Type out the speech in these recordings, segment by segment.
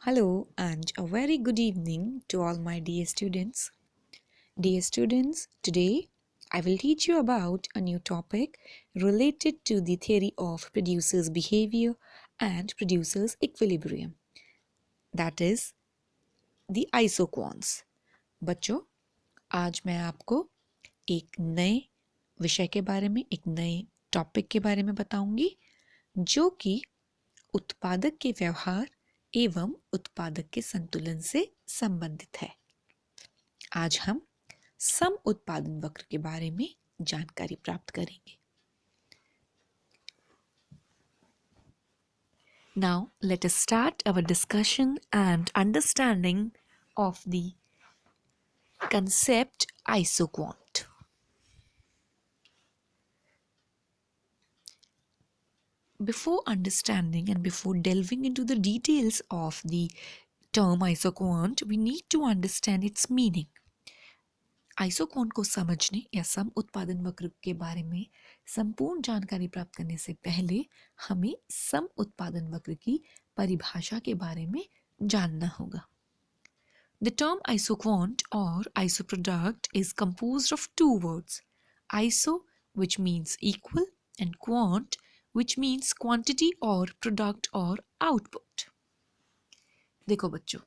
Hello and a very good evening to all my dear students. Dear students, today I will teach you about a new topic related to the theory of producer's behavior and producer's equilibrium. That is the isoquants. बच्चों, आज मैं आपको एक नए विषय के बारे में, एक नए टॉपिक के बारे में बताऊंगी जो कि उत्पादक के व्यवहार एवं उत्पादक के संतुलन से संबंधित है। आज हम सम उत्पादन वक्र के बारे में जानकारी प्राप्त करेंगे। Now let us start our discussion and understanding of the concept isoquant. Before understanding and before delving into the details of the term isoquant, we need to understand its meaning. Isoquant को समझने या सम उत्पादन वक्र के बारे में संपूर्ण जानकारी प्राप्त करने से पहले हमें सम उत्पादन वक्र की परिभाषा के बारे में जानना होगा। The term isoquant or isoproduct is composed of two words, iso which means equal and quant which means quantity or product or output. देखो बच्चों,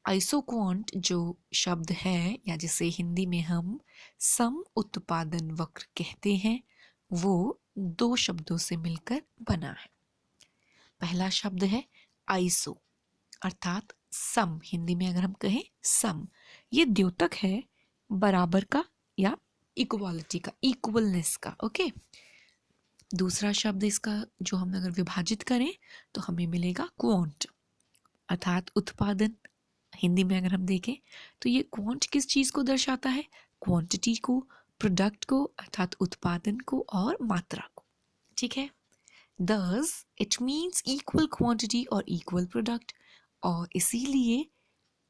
आइसोक्वांट जो शब्द है या जिसे हिंदी में हम सम उत्पादन वक्र कहते हैं वो दो शब्दों से मिलकर बना है। पहला शब्द है आइसो अर्थात सम, हिंदी में अगर हम कहें सम, ये द्योतक है बराबर का या इक्वालिटी का, इक्वलनेस का। ओके, दूसरा शब्द इसका जो हम अगर विभाजित करें तो हमें मिलेगा क्वांट अर्थात उत्पादन। हिंदी में अगर हम देखें तो ये क्वांट किस चीज़ को दर्शाता है? क्वांटिटी को, प्रोडक्ट को अर्थात उत्पादन को और मात्रा को। ठीक है, Thus it means equal quantity और equal product। और इसीलिए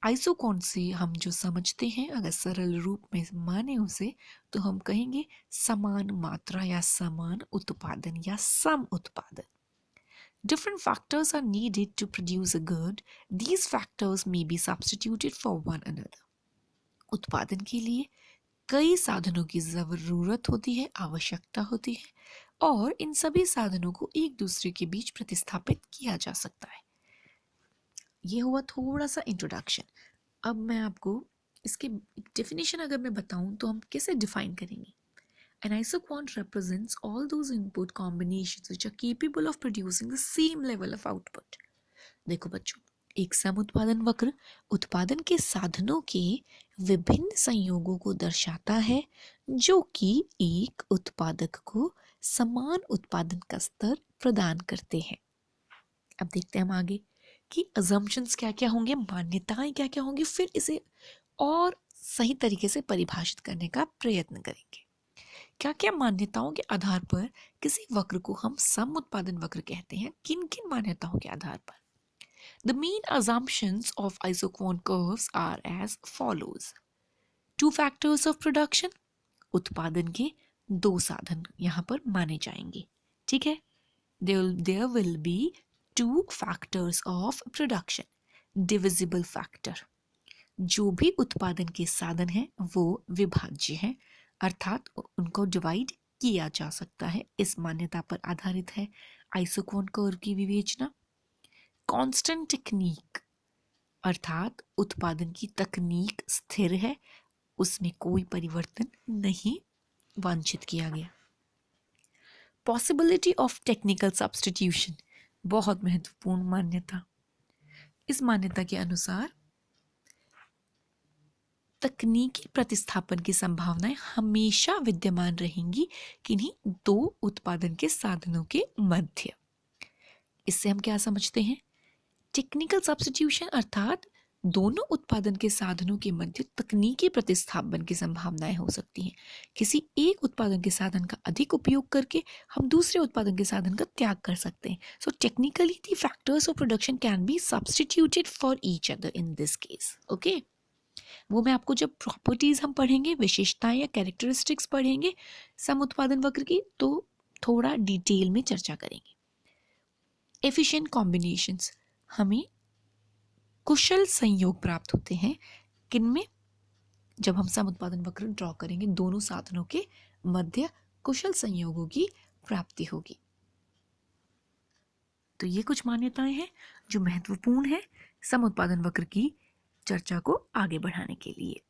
आइसोक्वांट से हम जो समझते हैं, अगर सरल रूप में माने उसे, तो हम कहेंगे समान मात्रा या समान उत्पादन या सम उत्पादन। Different factors are needed to produce a good. These factors may be substituted for one another. उत्पादन के लिए कई साधनों की ज़रूरत होती है, आवश्यकता होती है और इन सभी साधनों को एक दूसरे के बीच प्रतिस्थापित किया जा सकता है। ये हुआ थोड़ा सा इंट्रोडक्शन। अब मैं आपको इसके डेफिनेशन अगर मैं बताऊं तो हम कैसे डिफाइन करेंगे? An isoquant represents all those input combinations which are capable of producing the same level of output. देखो बच्चों, एक सम उत्पादन वक्र उत्पादन के साधनों के विभिन्न संयोगों को दर्शाता है जो कि एक उत्पादक को समान उत्पादन का स्तर प्रदान करते हैं। अब देखते हैं हम आगे कि assumptions क्या क्या होंगे, मान्यताएं क्या क्या होंगी, फिर इसे और सही तरीके से परिभाषित करने का प्रयत्न करेंगे। क्या क्या मान्यताओं के आधार पर किसी वक्र को हम सम उत्पादन वक्र कहते हैं, किन किन मान्यताओं के आधार पर? The main assumptions of isoquant curves are as follows. Two factors of production, उत्पादन के दो साधन यहाँ पर माने जाएंगे। ठीक है, there will be two factors of production. Divisible factor, जो भी उत्पादन के साधन हैं वो विभाज्य हैं अर्थात उनको डिवाइड किया जा सकता है। इस मान्यता पर आधारित है आइसोक्वांट कर्व की विवेचना। कांस्टेंट टेक्निक अर्थात उत्पादन की तकनीक स्थिर है, उसमें कोई परिवर्तन नहीं वांछित किया गया। पॉसिबिलिटी ऑफ टेक्निकल सब्स्टिट्यूशन, बहुत महत्वपूर्ण मान्यता। इस मान्यता के अनुसार तकनीकी प्रतिस्थापन की संभावनाएं हमेशा विद्यमान रहेंगी किन्हीं दो उत्पादन के साधनों के मध्य। इससे हम क्या समझते हैं? टेक्निकल सब्स्टिट्यूशन अर्थात दोनों उत्पादन के साधनों के मध्य तकनीकी प्रतिस्थापन की संभावनाएं हो सकती हैं। किसी एक उत्पादन के साधन का अधिक उपयोग करके हम दूसरे उत्पादन के साधन का त्याग कर सकते हैं। So technically the factors of production can be substituted for each other in this case. Okay, वो मैं आपको जब प्रॉपर्टीज हम पढ़ेंगे, विशेषताएं या कैरेक्टरिस्टिक्स पढ़ेंगे सम उत्पादन वक्र की, तो थोड़ा डिटेल में चर्चा करेंगे। एफिशिएंट कॉम्बिनेशंस, हमें कुशल संयोग प्राप्त होते हैं किनमें? जब हम सम उत्पादन वक्र ड्रॉ करेंगे, दोनों साधनों के मध्य कुशल संयोगों की प्राप्ति होगी। तो ये कुछ मान्यताएं हैं जो महत्वपूर्ण है सम उत्पादन वक्र की चर्चा को आगे बढ़ाने के लिए।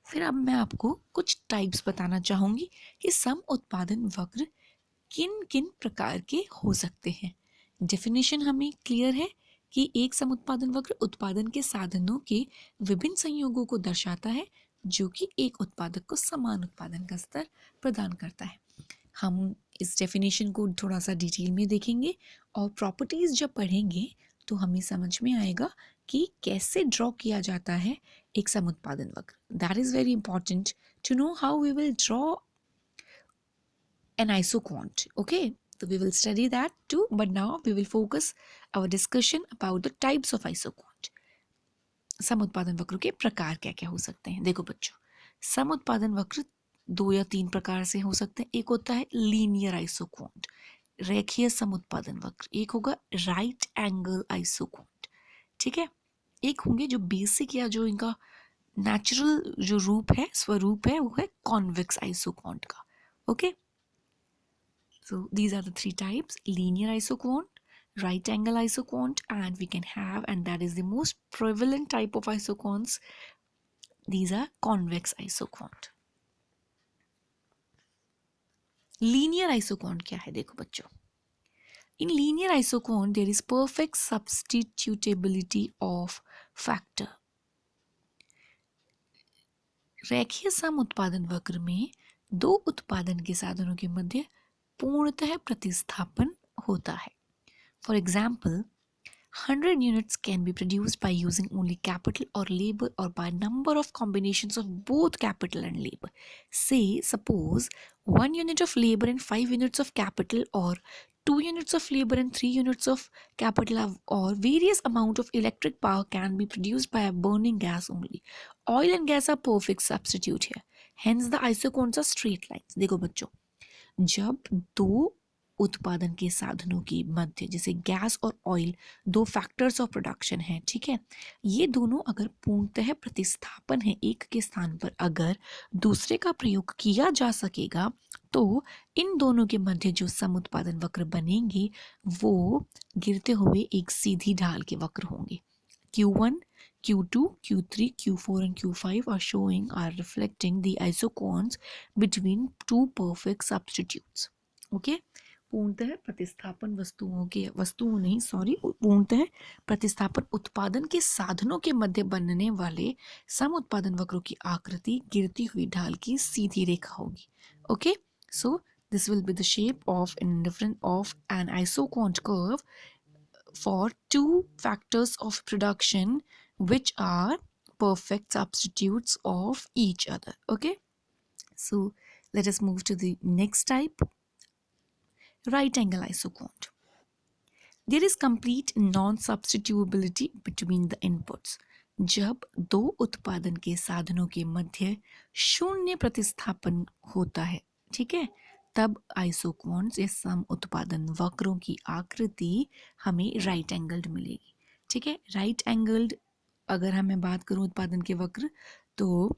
फिर अब मैं आपको कुछ टाइप्स बताना चाहूंगी कि सम उत्पादन वक्र किन किन प्रकार के हो सकते हैं। डेफिनेशन हमें क्लियर है कि एक सम उत्पादन वक्र उत्पादन के साधनों के विभिन्न संयोगों को दर्शाता है जो कि एक उत्पादक को समान उत्पादन का स्तर प्रदान करता है। हम इस डेफिनेशन को थोड़ा सा डिटेल में देखेंगे और प्रॉपर्टीज जब पढ़ेंगे तो हमें समझ में आएगा कि कैसे ड्रॉ किया जाता है एक सम उत्पादन वक्र। That is very important to know how we will draw an isoquant. Okay, so we will study that too, but now we will focus our discussion about the types of isoquant. सम उत्पादन वक्र के प्रकार क्या क्या हो सकते हैं? देखो बच्चों, सम उत्पादन वक्र 2 या 3 प्रकार से हो सकते हैं। एक होता है लीनियर आइसोक्वांट, रेखीय सम उत्पादन वक्र। एक होगा राइट एंगल आइसोक्वांट, ठीक है। एक होंगे जो बेसिक या जो इनका नेचुरल जो रूप है, स्वरूप है, वो है कॉन्वेक्स आइसोक्वांट का। Okay, so these are the 3 types: linear isoquant, right angle isoquant, and we can have, and that is the most prevalent type of isoquants, these are convex isoquant. Linear isoquant क्या है? देखो बच्चों, in linear isoquant there is perfect substitutability of factor. रेखीय सम उत्पादन वक्र में दो उत्पादन के साधनों के मध्य पूर्णतः प्रतिस्थापन होता है। For example, 100 units can be produced by using only capital or labor, or by number of combinations of both capital and labor. Say, suppose 1 unit of labor and 5 units of capital, or 2 units of labor and 3 units of capital, or various amount of electric power can be produced by a burning gas only. Oil and gas are perfect substitute here. Hence, the isoquants are straight lines. देखो बच्चों, जब दो उत्पादन के साधनों के मध्य, जैसे gas और ऑयल, दो फैक्टर्स ऑफ प्रोडक्शन है, ठीक है, ये दोनों अगर पूर्णतः प्रतिस्थापन है, एक के स्थान पर अगर दूसरे का प्रयोग किया जा सकेगा, तो इन दोनों के मध्य जो सम उत्पादन वक्र बनेंगे वो गिरते हुए एक सीधी ढाल के वक्र होंगे। Q1, Q2, Q3, Q4 and Q5 are reflecting the isoquants between two perfect substitutes. Okay? पूर्णतः प्रतिस्थापन पूर्णतः प्रतिस्थापन उत्पादन के साधनों के मध्य बनने वाले सम उत्पादन वक्रों की आकृति गिरती हुई ढाल की सीधी रेखा होगी। Okay, so this will be the shape of an isoquant curve for two factors of production which are perfect substitutes of each other. Okay, so let us move to the next type, right angle isoquant. There is complete non-substitutability between the inputs. जब दो उत्पादन के साधनों के मध्य शून्य प्रतिस्थापन होता है, ठीक है, तब आइसोक्वांट्स या सम उत्पादन वक्रों की आकृति हमें राइट एंगल्ड मिलेगी। ठीक है, राइट एंगल्ड अगर हमें बात करूं उत्पादन के वक्र, तो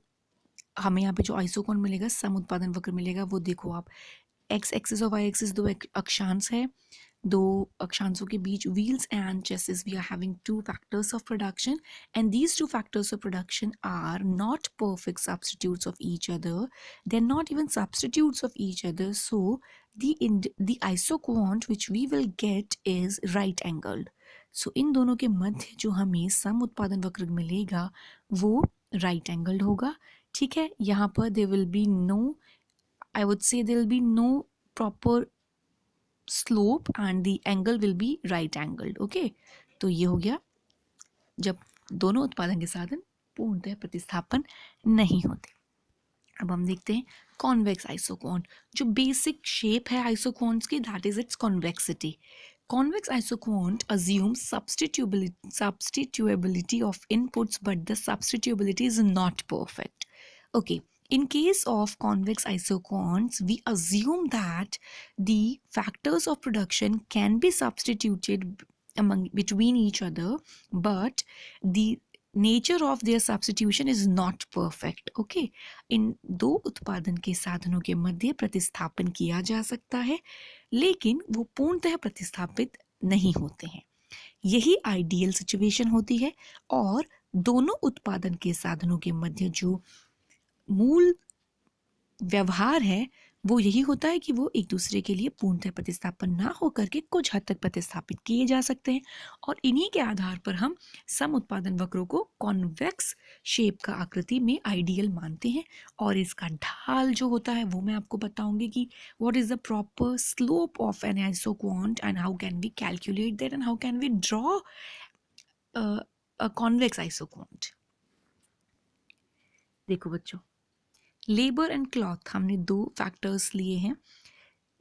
हमें यहाँ पे जो आइसोक्वांट मिलेगा, सम उत्पादन वक्र मिलेगा, वो देखो आप, एक्स एक्सिस और वाई एक्सिस दो अक्षांश है, दो अक्षांशों के बीच wheels and chassis we are having two factors of production, and these two factors of production are not perfect substitutes of each other, they're not even substitutes of each other, so the isoquant which we will get is right angled. So इन दोनों के मध्य जो हमें सम उत्पादन वक्र मिलेगा वो right angled होगा। ठीक है, यहाँ पर there will be no, I would say there will be no proper slope and the angle will be right angled. Okay, तो ये हो गया जब दोनों उत्पादन के साधन पूर्णतः प्रतिस्थापन नहीं होते। अब हम देखते हैं कॉन्वेक्स आइसोक्वांट। जो बेसिक शेप है आइसोक्वांट्स की, that is it's convexity. Convex isoquant assumes substitutability of inputs, but the substitutability is not perfect. Okay, in case of convex isoquants, we assume that the factors of production can be substituted among between each other, but the nature of their substitution is not perfect. Okay, इन दो उत्पादन के साधनों के मध्य प्रतिस्थापन किया जा सकता है, लेकिन वो पूर्णतः प्रतिस्थापित नहीं होते हैं। यही आइडियल सिचुएशन होती है, और दोनों उत्पादन के साधनों के मध्य जो मूल व्यवहार है वो यही होता है कि वो एक दूसरे के लिए पूर्णतः प्रतिस्थापन ना होकर के कुछ हद तक प्रतिस्थापित किए जा सकते हैं, और इन्हीं के आधार पर हम सम उत्पादन वक्रों को कॉन्वेक्स शेप का आकृति में आइडियल मानते हैं। और इसका ढाल जो होता है वो मैं आपको बताऊंगी कि what is the proper slope of an isoquant and how can we calculate that and how can we draw a convex isoquant. देखो बच्चों, लेबर एंड क्लॉथ हमने दो फैक्टर्स लिए हैं,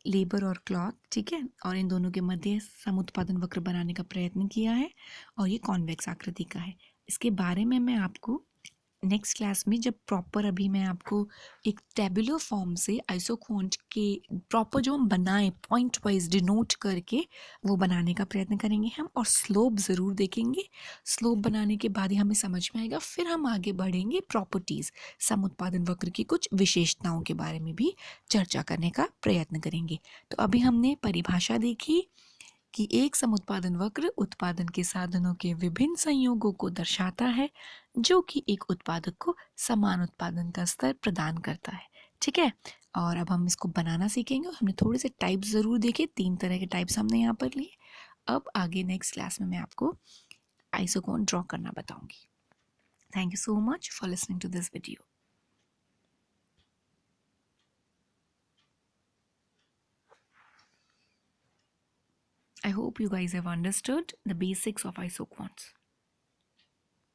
लेबर और क्लॉथ, ठीक है, और इन दोनों के मध्य समुत्पादन वक्र बनाने का प्रयत्न किया है, और ये कॉन्वेक्स आकृति का है। इसके बारे में मैं आपको नेक्स्ट क्लास में जब प्रॉपर, अभी मैं आपको एक टेबुलर फॉर्म से आइसोक्वांट के प्रॉपर जो हम बनाए पॉइंट वाइज डिनोट करके वो बनाने का प्रयत्न करेंगे हम, और स्लोप ज़रूर देखेंगे। स्लोप बनाने के बाद ही हमें समझ में आएगा, फिर हम आगे बढ़ेंगे प्रॉपर्टीज़, सम उत्पादन वक्र की कुछ विशेषताओं के बारे में भी चर्चा करने का प्रयत्न करेंगे। तो अभी हमने परिभाषा देखी कि एक समुत्पादन वक्र उत्पादन के साधनों के विभिन्न संयोगों को दर्शाता है, जो कि एक उत्पादक को समान उत्पादन का स्तर प्रदान करता है। ठीक है, और अब हम इसको बनाना सीखेंगे। हमने थोड़े से टाइप्स ज़रूर देखे, 3 तरह के टाइप्स हमने यहाँ पर लिए। अब आगे नेक्स्ट क्लास में मैं आपको आइसोकोन ड्रॉ करना बताऊंगी। Thank you so much for listening to this video. I hope you guys have understood the basics of isoquants.